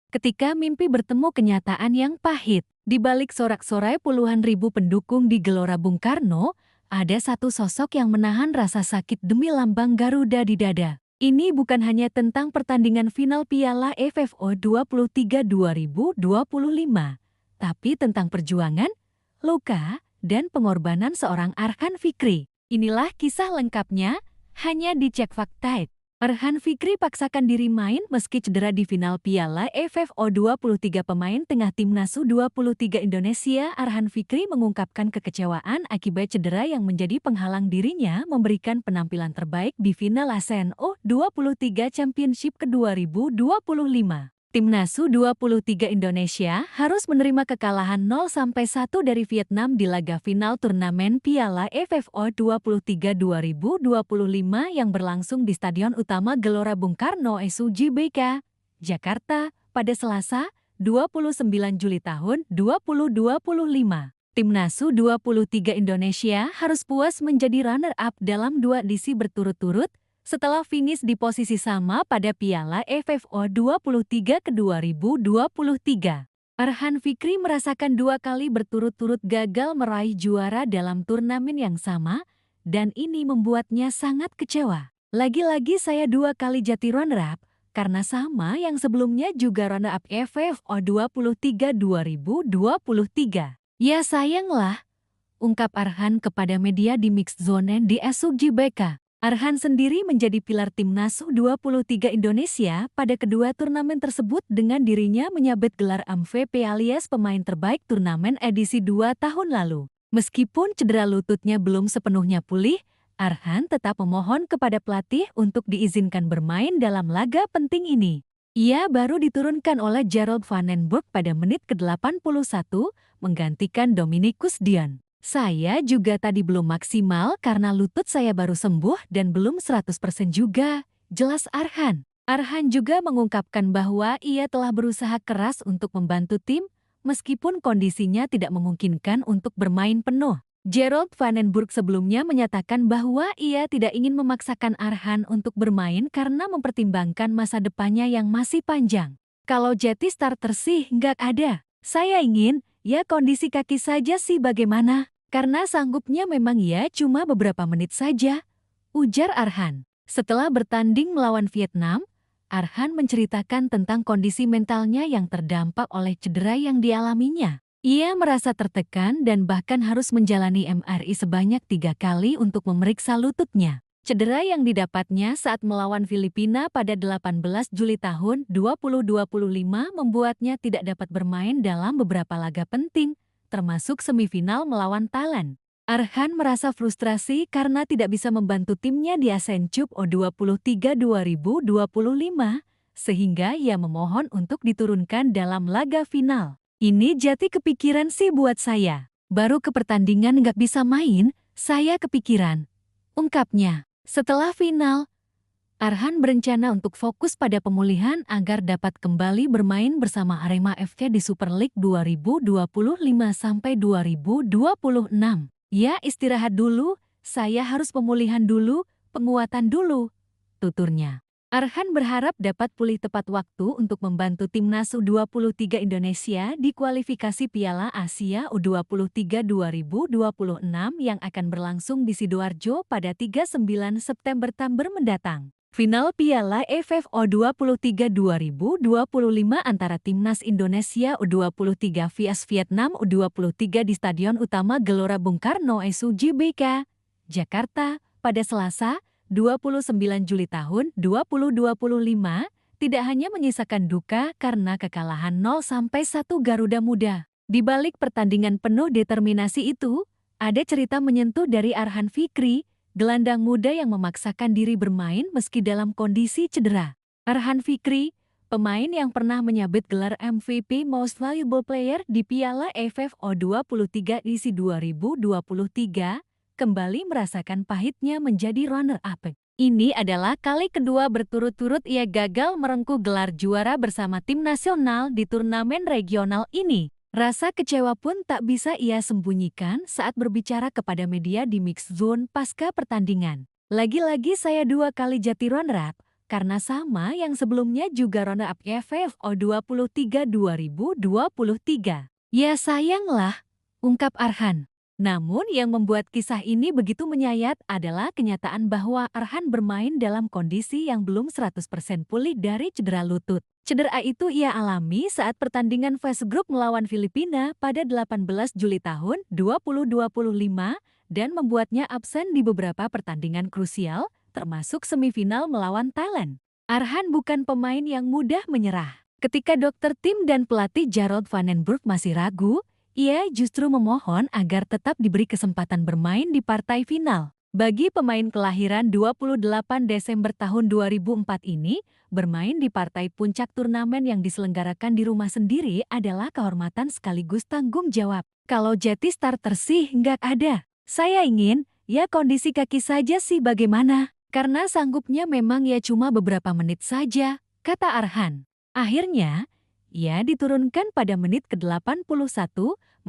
Ketika mimpi bertemu kenyataan yang pahit, di balik sorak-sorai puluhan ribu pendukung di Gelora Bung Karno, ada satu sosok yang menahan rasa sakit demi lambang Garuda di dada. Ini bukan hanya tentang pertandingan final Piala AFF 23 2025, tapi tentang perjuangan, luka, dan pengorbanan seorang Arhan Fikri. Inilah kisah lengkapnya, hanya di Cek Fakta. Arhan Fikri paksakan diri main meski cedera di final Piala AFF 23. Pemain tengah timnas U23 Indonesia Arhan Fikri mengungkapkan kekecewaan akibat cedera yang menjadi penghalang dirinya memberikan penampilan terbaik di final ASEAN U23 Championship ke-2025. Timnas U23 Indonesia harus menerima kekalahan 0-1 dari Vietnam di laga final turnamen Piala AFF U23 2025 yang berlangsung di Stadion Utama Gelora Bung Karno SUGBK, Jakarta, pada Selasa, 29 Juli tahun 2025. Timnas U23 Indonesia harus puas menjadi runner-up dalam 2 edisi berturut-turut, setelah finish di posisi sama pada Piala AFF U23 ke-2023. Arhan Fikri merasakan 2 kali berturut-turut gagal meraih juara dalam turnamen yang sama, dan ini membuatnya sangat kecewa. Lagi-lagi saya 2 kali jadi runner-up, karena sama yang sebelumnya juga runner-up AFF U23 2023. Ya sayanglah, ungkap Arhan kepada media di Mixed Zone di SUGBK. Arhan sendiri menjadi pilar timnas U23 Indonesia pada kedua turnamen tersebut dengan dirinya menyabet gelar MVP alias pemain terbaik turnamen edisi 2 tahun lalu. Meskipun cedera lututnya belum sepenuhnya pulih, Arhan tetap memohon kepada pelatih untuk diizinkan bermain dalam laga penting ini. Ia baru diturunkan oleh Gerald Van den Burg pada menit ke-81 menggantikan Dominikus Dion. Saya juga tadi belum maksimal karena lutut saya baru sembuh dan belum 100% juga, jelas Arhan. Arhan juga mengungkapkan bahwa ia telah berusaha keras untuk membantu tim, meskipun kondisinya tidak memungkinkan untuk bermain penuh. Gerald Van den Burg sebelumnya menyatakan bahwa ia tidak ingin memaksakan Arhan untuk bermain karena mempertimbangkan masa depannya yang masih panjang. Kalau jadi starter sih nggak ada. Saya ingin, ya kondisi kaki saja sih bagaimana? Karena sanggupnya memang ya cuma beberapa menit saja, ujar Arhan. Setelah bertanding melawan Vietnam, Arhan menceritakan tentang kondisi mentalnya yang terdampak oleh cedera yang dialaminya. Ia merasa tertekan dan bahkan harus menjalani MRI sebanyak 3 kali untuk memeriksa lututnya. Cedera yang didapatnya saat melawan Filipina pada 18 Juli tahun 2025 membuatnya tidak dapat bermain dalam beberapa laga penting, termasuk semifinal melawan Thailand. Arhan merasa frustrasi karena tidak bisa membantu timnya di ASEAN Cup U23 2025, sehingga ia memohon untuk diturunkan dalam laga final. Ini jadi kepikiran sih buat saya. Baru ke pertandingan nggak bisa main, saya kepikiran, ungkapnya. Setelah final, Arhan berencana untuk fokus pada pemulihan agar dapat kembali bermain bersama Arema FC di Super League 2025-2026. Ya istirahat dulu, saya harus pemulihan dulu, penguatan dulu, tuturnya. Arhan berharap dapat pulih tepat waktu untuk membantu timnas U23 Indonesia di kualifikasi Piala Asia U23 2026 yang akan berlangsung di Sidoarjo pada 39 September mendatang. Final Piala AFF U23 2025 antara timnas Indonesia U23 vs Vietnam U23 di Stadion Utama Gelora Bung Karno SUGBK, Jakarta, pada Selasa, 29 Juli tahun 2025, tidak hanya menyisakan duka karena kekalahan 0-1 Garuda Muda. Di balik pertandingan penuh determinasi itu, ada cerita menyentuh dari Arhan Fikri, gelandang muda yang memaksakan diri bermain meski dalam kondisi cedera. Arhan Fikri, pemain yang pernah menyabet gelar MVP Most Valuable Player di Piala AFF U23 edisi 2023, kembali merasakan pahitnya menjadi runner-up. Ini adalah kali kedua berturut-turut ia gagal merengkuh gelar juara bersama tim nasional di turnamen regional ini. Rasa kecewa pun tak bisa ia sembunyikan saat berbicara kepada media di Mixed Zone pasca pertandingan. Lagi-lagi saya 2 kali jadi runner-up, karena sama yang sebelumnya juga runner-up FFO 23 2023. Ya sayanglah, ungkap Arhan. Namun yang membuat kisah ini begitu menyayat adalah kenyataan bahwa Arhan bermain dalam kondisi yang belum 100% pulih dari cedera lutut. Cedera itu ia alami saat pertandingan fase grup melawan Filipina pada 18 Juli tahun 2025 dan membuatnya absen di beberapa pertandingan krusial, termasuk semifinal melawan Thailand. Arhan bukan pemain yang mudah menyerah. Ketika dokter tim dan pelatih Gerald Van den Burg masih ragu, ia justru memohon agar tetap diberi kesempatan bermain di partai final. Bagi pemain kelahiran 28 Desember tahun 2004 ini, bermain di partai puncak turnamen yang diselenggarakan di rumah sendiri adalah kehormatan sekaligus tanggung jawab. Kalau Jetty starter sih nggak ada. Saya ingin, ya kondisi kaki saja sih bagaimana? Karena sanggupnya memang ya cuma beberapa menit saja, kata Arhan. Akhirnya, ia diturunkan pada menit ke-81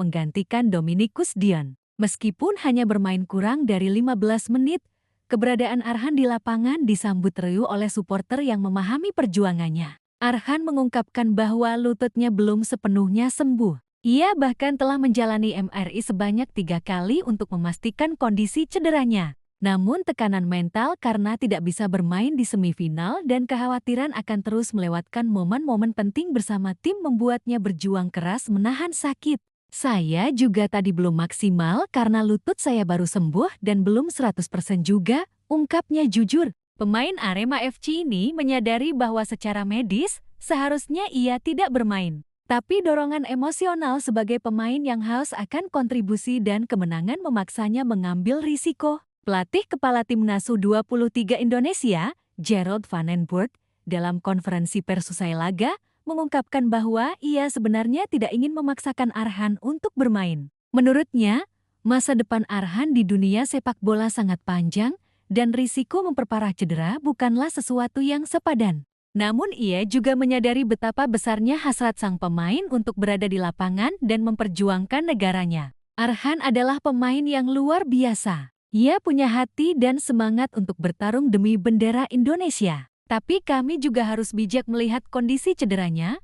menggantikan Dominikus Dion. Meskipun hanya bermain kurang dari 15 menit, keberadaan Arhan di lapangan disambut riuh oleh supporter yang memahami perjuangannya. Arhan mengungkapkan bahwa lututnya belum sepenuhnya sembuh. Ia bahkan telah menjalani MRI sebanyak 3 kali untuk memastikan kondisi cederanya. Namun tekanan mental karena tidak bisa bermain di semifinal dan kekhawatiran akan terus melewatkan momen-momen penting bersama tim membuatnya berjuang keras menahan sakit. Saya juga tadi belum maksimal karena lutut saya baru sembuh dan belum 100% juga, ungkapnya jujur. Pemain Arema FC ini menyadari bahwa secara medis seharusnya ia tidak bermain. Tapi dorongan emosional sebagai pemain yang haus akan kontribusi dan kemenangan memaksanya mengambil risiko. Pelatih kepala timnas U23 Indonesia, Gerald Van den Burg, dalam konferensi pers usai laga, mengungkapkan bahwa ia sebenarnya tidak ingin memaksakan Arhan untuk bermain. Menurutnya, masa depan Arhan di dunia sepak bola sangat panjang dan risiko memperparah cedera bukanlah sesuatu yang sepadan. Namun ia juga menyadari betapa besarnya hasrat sang pemain untuk berada di lapangan dan memperjuangkan negaranya. Arhan adalah pemain yang luar biasa. Ia punya hati dan semangat untuk bertarung demi bendera Indonesia. Tapi kami juga harus bijak melihat kondisi cederanya,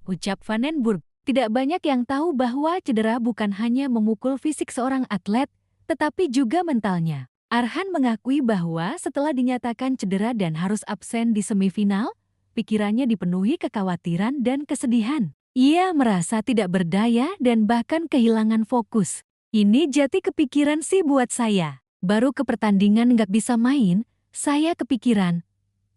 ucap Van den Burg. Tidak banyak yang tahu bahwa cedera bukan hanya memukul fisik seorang atlet, tetapi juga mentalnya. Arhan mengakui bahwa setelah dinyatakan cedera dan harus absen di semifinal, pikirannya dipenuhi kekhawatiran dan kesedihan. Ia merasa tidak berdaya dan bahkan kehilangan fokus. Ini jati kepikiran sih buat saya. Baru ke pertandingan nggak bisa main, saya kepikiran,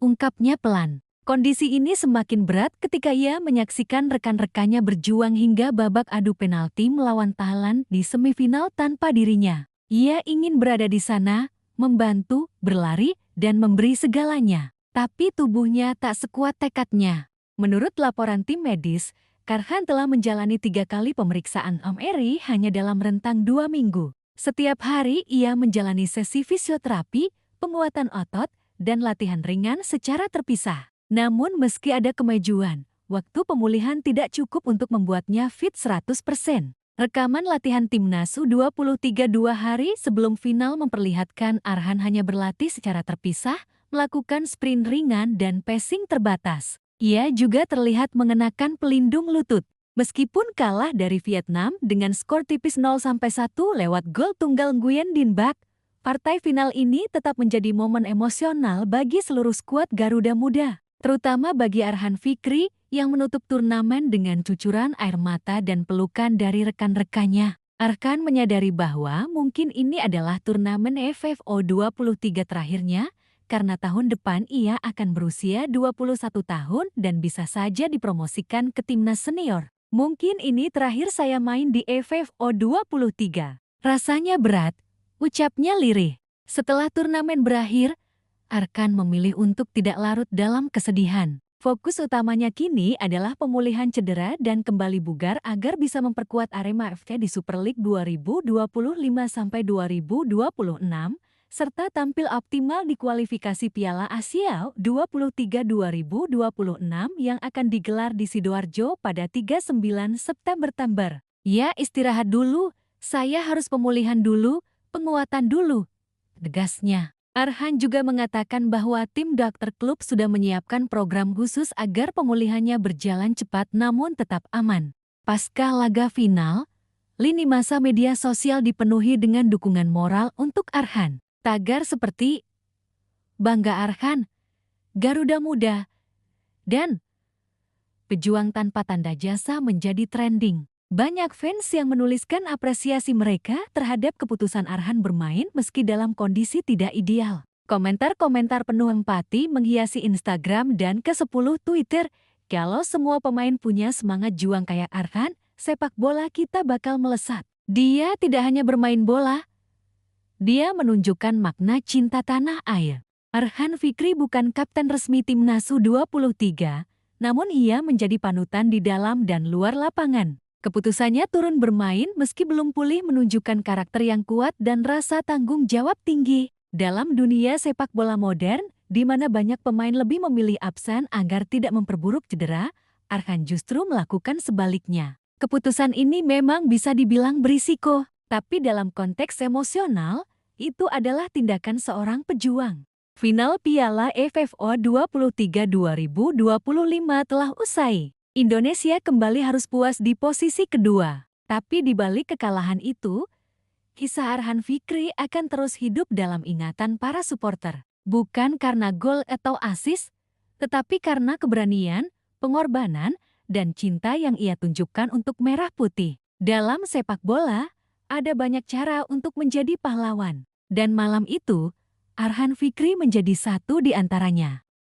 ungkapnya pelan. Kondisi ini semakin berat ketika ia menyaksikan rekan-rekannya berjuang hingga babak adu penalti melawan Thailand di semifinal tanpa dirinya. Ia ingin berada di sana, membantu, berlari, dan memberi segalanya. Tapi tubuhnya tak sekuat tekadnya. Menurut laporan tim medis, Arhan telah menjalani 3 kali pemeriksaan MRI hanya dalam rentang 2 minggu. Setiap hari ia menjalani sesi fisioterapi, penguatan otot, dan latihan ringan secara terpisah. Namun meski ada kemajuan, waktu pemulihan tidak cukup untuk membuatnya fit 100%. Rekaman latihan timnas U23 2 hari sebelum final memperlihatkan Arhan hanya berlatih secara terpisah, melakukan sprint ringan dan pacing terbatas. Ia juga terlihat mengenakan pelindung lutut. Meskipun kalah dari Vietnam dengan skor tipis 0-1 lewat gol tunggal Nguyen Din Bach, partai final ini tetap menjadi momen emosional bagi seluruh skuad Garuda Muda, terutama bagi Arhan Fikri yang menutup turnamen dengan cucuran air mata dan pelukan dari rekan-rekannya. Arhan menyadari bahwa mungkin ini adalah turnamen FFO 23 terakhirnya, karena tahun depan ia akan berusia 21 tahun dan bisa saja dipromosikan ke timnas senior. Mungkin ini terakhir saya main di FFO 23. Rasanya berat, ucapnya lirih. Setelah turnamen berakhir, Arhan memilih untuk tidak larut dalam kesedihan. Fokus utamanya kini adalah pemulihan cedera dan kembali bugar agar bisa memperkuat Arema FC di Super League 2025-2026, serta tampil optimal di kualifikasi Piala Asia 23 2026 yang akan digelar di Sidoarjo pada 39 September. Ya istirahat dulu, saya harus pemulihan dulu, penguatan dulu, tegasnya. Arhan juga mengatakan bahwa tim dokter klub sudah menyiapkan program khusus agar pemulihannya berjalan cepat namun tetap aman. Pasca laga final, lini masa media sosial dipenuhi dengan dukungan moral untuk Arhan. Tagar seperti "Bangga Arhan", "Garuda Muda", dan "Pejuang tanpa tanda jasa" menjadi trending. Banyak fans yang menuliskan apresiasi mereka terhadap keputusan Arhan bermain meski dalam kondisi tidak ideal. Komentar-komentar penuh empati menghiasi Instagram dan ke-10 Twitter. Kalau semua pemain punya semangat juang kayak Arhan, sepak bola kita bakal melesat. Dia tidak hanya bermain bola, dia menunjukkan makna cinta tanah air. Arhan Fikri bukan kapten resmi timnas U23, namun ia menjadi panutan di dalam dan luar lapangan. Keputusannya turun bermain meski belum pulih menunjukkan karakter yang kuat dan rasa tanggung jawab tinggi. Dalam dunia sepak bola modern, di mana banyak pemain lebih memilih absen agar tidak memperburuk cedera, Arhan justru melakukan sebaliknya. Keputusan ini memang bisa dibilang berisiko, tapi dalam konteks emosional, itu adalah tindakan seorang pejuang. Final Piala AFF 23 2025 telah usai. Indonesia kembali harus puas di posisi kedua. Tapi di balik kekalahan itu, kisah Arhan Fikri akan terus hidup dalam ingatan para supporter. Bukan karena gol atau assist, tetapi karena keberanian, pengorbanan, dan cinta yang ia tunjukkan untuk merah putih. Dalam sepak bola, ada banyak cara untuk menjadi pahlawan. Dan malam itu, Arhan Fikri menjadi satu di antaranya.